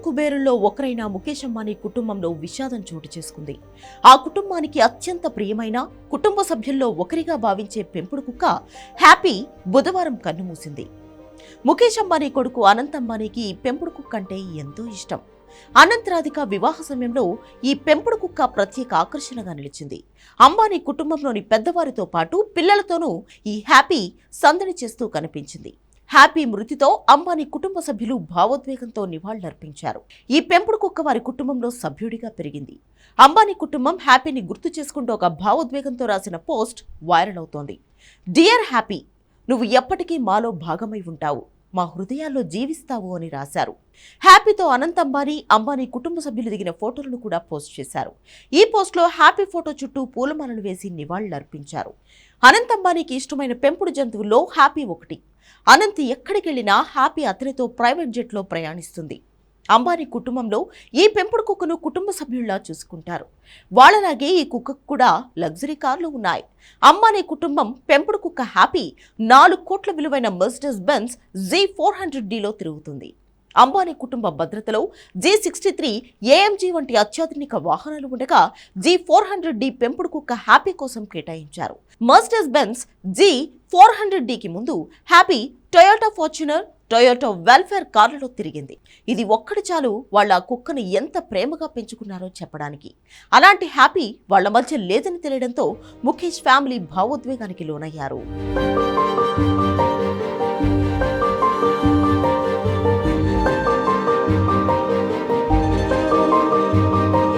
కుబేరుల్లో ఒకరైన ముఖేష్ అంబానీ కుటుంబంలో విషాదం చోటు చేసుకుంది. ఆ కుటుంబానికి అత్యంత ప్రియమైన కుటుంబ సభ్యుల్లో ఒకరిగా భావించే పెంపుడు కుక్క హ్యాపీ బుధవారం కన్నుమూసింది. ముఖేష్ అంబానీ కొడుకు అనంత్ అంబానీకి ఈ పెంపుడు కుక్క అంటే ఎంతో ఇష్టం. అనంత్ రాధిక వివాహ సమయంలో ఈ పెంపుడు కుక్క ప్రత్యేక ఆకర్షణగా నిలిచింది. అంబానీ కుటుంబంలోని పెద్దవారితో పాటు పిల్లలతోనూ ఈ హ్యాపీ సందడి చేస్తూ కనిపించింది. హ్యాపీ మృతితో అంబానీ కుటుంబ సభ్యులు భావోద్వేగంతో నివాళులర్పించారు. ఈ పెంపుడు కుక్క వారి కుటుంబంలో సభ్యుడిగా పెరిగింది. అంబానీ కుటుంబం హ్యాపీని గుర్తు చేసుకుంటూ ఒక భావోద్వేగంతో రాసిన పోస్ట్ వైరల్ అవుతోంది. డియర్ హ్యాపీ, నువ్వు ఎప్పటికీ మాలో భాగమై ఉంటావు, మా హృదయాల్లో జీవిస్తావు అని రాశారు. హ్యాపీతో అనంత్ అంబానీ, అంబానీ కుటుంబ సభ్యులు దిగిన ఫోటోలను కూడా పోస్ట్ చేశారు. ఈ పోస్ట్లో హ్యాపీ ఫోటో చుట్టూ పూలమాలలు వేసి నివాళులర్పించారు. అనంత్ అంబానీకి ఇష్టమైన పెంపుడు జంతువుల్లో హ్యాపీ ఒకటి. అనంత్ ఎక్కడికెళ్లినా హ్యాపీ అతనితో ప్రైవేట్ జెట్లో ప్రయాణిస్తుంది. అంబానీ కుటుంబంలో ఈ పెంపుడు కుక్కను కుటుంబ సభ్యుల్లా చూసుకుంటారు. వాళ్ళలాగే ఈ కుక్కకు కూడా లగ్జరీ కార్లు ఉన్నాయి. అంబానీ కుటుంబం పెంపుడు కుక్క హ్యాపీ 4 కోట్ల విలువైన మెర్సిడెస్ బెంజ్ G400Dలో తిరుగుతుంది. అంబానీ కుటుంబ భద్రతలో G63 AMG వంటి అత్యాధునిక వాహనాలు ఉండగా G400D పెంపుడు కుక్క హ్యాపీ కోసం కేటాయించారు. మెర్సిడెస్ బెంజ్ G400Dకి ముందు happy Toyota Fortuner, Toyota welfare కార్లలో తిరిగింది. ఇది ఒక్కటి చాలు వాళ్ళ కుక్కను ఎంత ప్రేమగా పెంచుకున్నారో చెప్పడానికి. అలాంటి హ్యాపీ వాళ్ల మధ్య లేదని తెలియడంతో ముఖేష్ ఫ్యామిలీ భావోద్వేగానికి లోనయ్యారు.